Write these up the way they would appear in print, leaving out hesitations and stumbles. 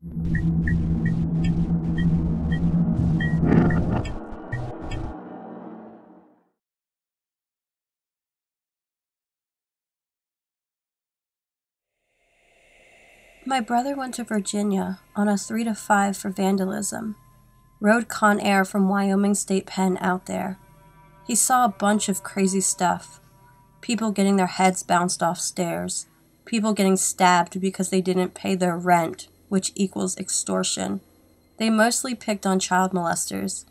My brother went to Virginia on a 3 to 5 for vandalism. Rode Con Air from Wyoming State Pen out there. He saw a bunch of crazy stuff. People getting their heads bounced off stairs. People getting stabbed because they didn't pay their rent, which equals extortion. They mostly picked on child molesters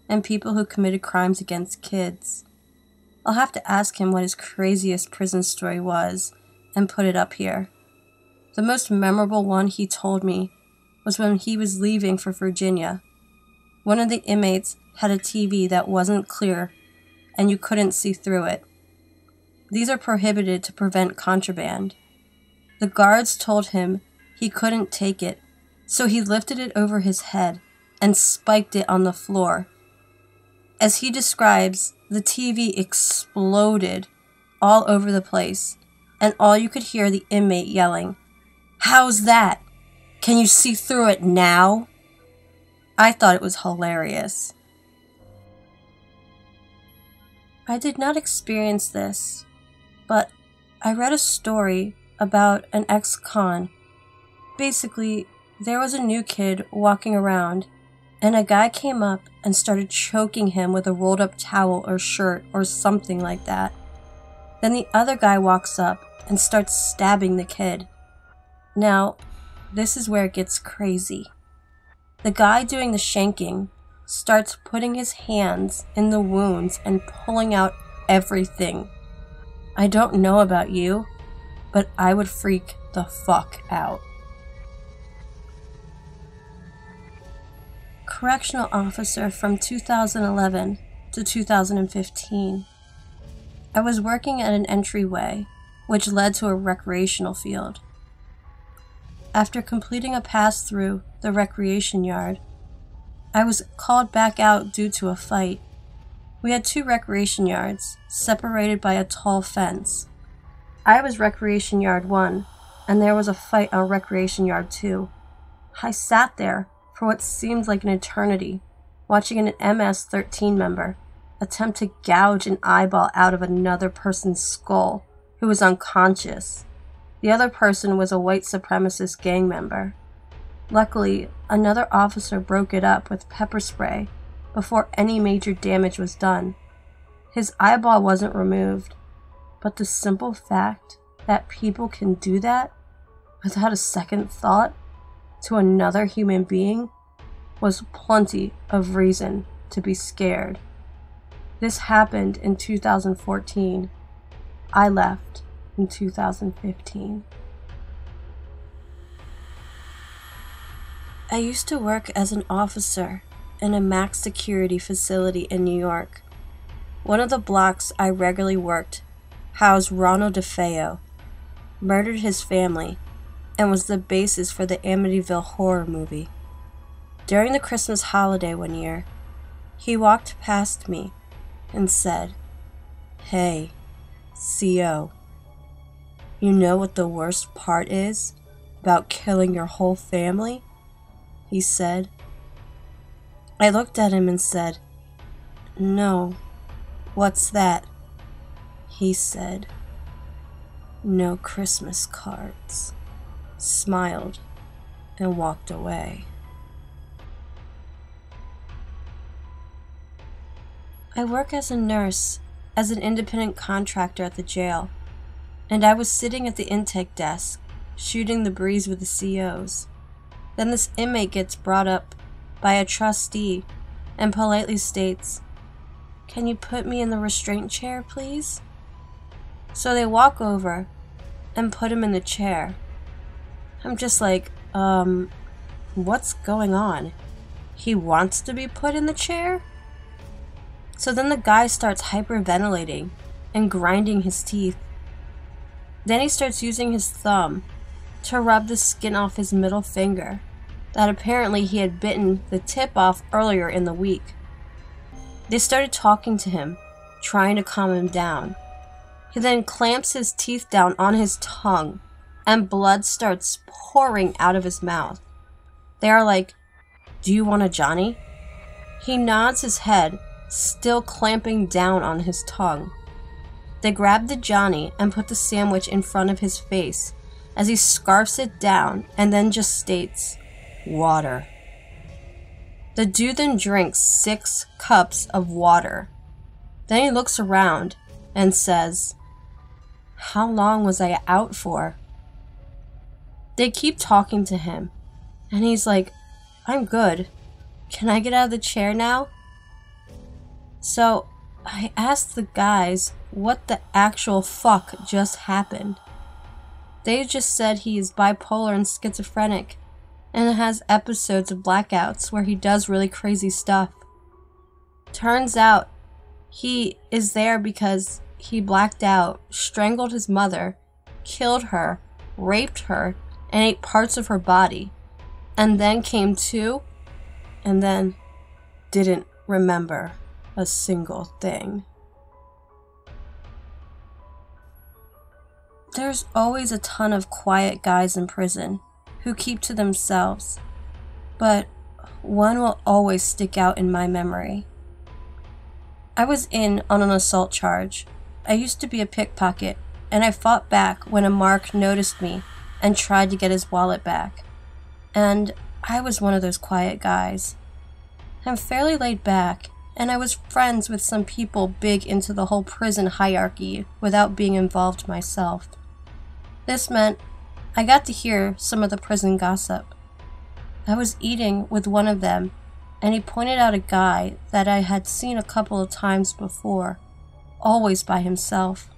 and people who committed crimes against kids. I'll have to ask him what his craziest prison story was and put it up here. The most memorable one he told me was when he was leaving for Virginia. One of the inmates had a TV that wasn't clear and you couldn't see through it. These are prohibited to prevent contraband. The guards told him he couldn't take it, so he lifted it over his head and spiked it on the floor. As he describes, the TV exploded all over the place, and all you could hear the inmate yelling, "How's that? Can you see through it now?" I thought it was hilarious. I did not experience this, but I read a story about an ex-con. Basically, there was a new kid walking around, and a guy came up and started choking him with a rolled-up towel or shirt or something like that. Then the other guy walks up and starts stabbing the kid. Now, this is where it gets crazy. The guy doing the shanking starts putting his hands in the wounds and pulling out everything. I don't know about you, but I would freak the fuck out. Correctional officer from 2011 to 2015. I was working at an entryway, which led to a recreational field. After completing a pass through the recreation yard, I was called back out due to a fight. We had 2 recreation yards, separated by a tall fence. I was recreation yard 1, and there was a fight on recreation yard 2. I sat there for what seemed like an eternity, watching an MS-13 member attempt to gouge an eyeball out of another person's skull who was unconscious. The other person was a white supremacist gang member. Luckily, another officer broke it up with pepper spray before any major damage was done. His eyeball wasn't removed, but the simple fact that people can do that without a second thought to another human being was plenty of reason to be scared. This happened in 2014. I left in 2015. I used to work as an officer in a max security facility in New York. One of the blocks I regularly worked housed Ronald DeFeo, murdered his family, and was the basis for the Amityville horror movie. During the Christmas holiday one year, he walked past me and said, "Hey, CO, you know what the worst part is about killing your whole family?" he said. I looked at him and said, "No, what's that?" He said, "No Christmas cards," smiled, and walked away. I work as a nurse as an independent contractor at the jail, and I was sitting at the intake desk, shooting the breeze with the COs. Then this inmate gets brought up by a trustee and politely states, "Can you put me in the restraint chair, please?" So they walk over and put him in the chair. I'm just like, what's going on? He wants to be put in the chair? So then the guy starts hyperventilating and grinding his teeth. Then he starts using his thumb to rub the skin off his middle finger that apparently he had bitten the tip off earlier in the week. They started talking to him, trying to calm him down. He then clamps his teeth down on his tongue, and blood starts pouring out of his mouth. They are like, "Do you want a Johnny?" He nods his head, still clamping down on his tongue. They grab the Johnny and put the sandwich in front of his face as he scarfs it down and then just states, "Water." The dude then drinks 6 cups of water. Then he looks around and says, "How long was I out for?" They keep talking to him, and he's like, "I'm good. Can I get out of the chair now?" So I asked the guys what the actual fuck just happened. They just said he is bipolar and schizophrenic, and has episodes of blackouts where he does really crazy stuff. Turns out he is there because he blacked out, strangled his mother, killed her, raped her, and ate parts of her body, and then came to, and then didn't remember a single thing. There's always a ton of quiet guys in prison who keep to themselves, but one will always stick out in my memory. I was in on an assault charge. I used to be a pickpocket, and I fought back when a mark noticed me and tried to get his wallet back. And I was one of those quiet guys. I'm fairly laid back, and I was friends with some people big into the whole prison hierarchy without being involved myself. This meant I got to hear some of the prison gossip. I was eating with one of them, and he pointed out a guy that I had seen a couple of times before, always by himself.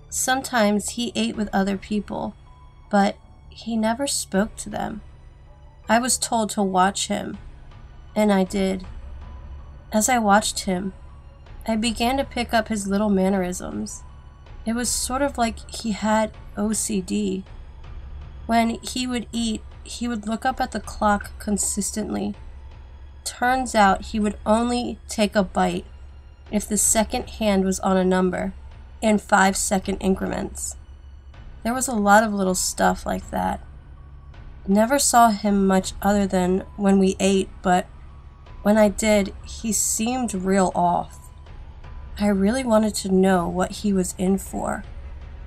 Sometimes he ate with other people, but he never spoke to them. I was told to watch him, and I did. As I watched him, I began to pick up his little mannerisms. It was sort of like he had OCD. When he would eat, he would look up at the clock consistently. Turns out he would only take a bite if the second hand was on a number, in 5-second increments. There was a lot of little stuff like that. Never saw him much other than when we ate, but when I did, he seemed real off. I really wanted to know what he was in for,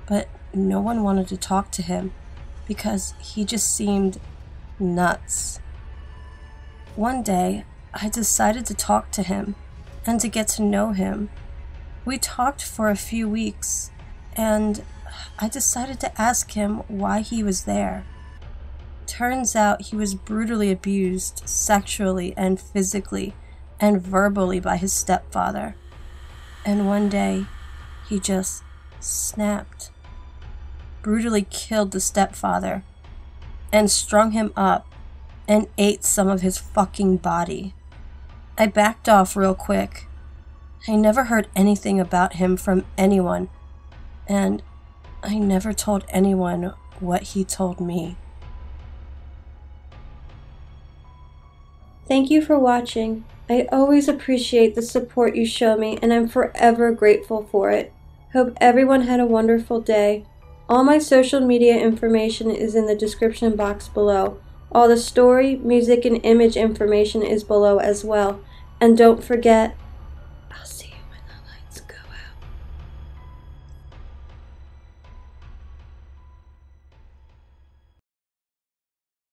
but no one wanted to talk to him because he just seemed nuts. One day, I decided to talk to him and to get to know him. We talked for a few weeks, and I decided to ask him why he was there. Turns out he was brutally abused sexually and physically and verbally by his stepfather. And one day, he just snapped. Brutally killed the stepfather and strung him up and ate some of his fucking body. I backed off real quick. I never heard anything about him from anyone, and I never told anyone what he told me. Thank you for watching. I always appreciate the support you show me, and I'm forever grateful for it. Hope everyone had a wonderful day. All my social media information is in the description box below. All the story, music, and image information is below as well. And don't forget,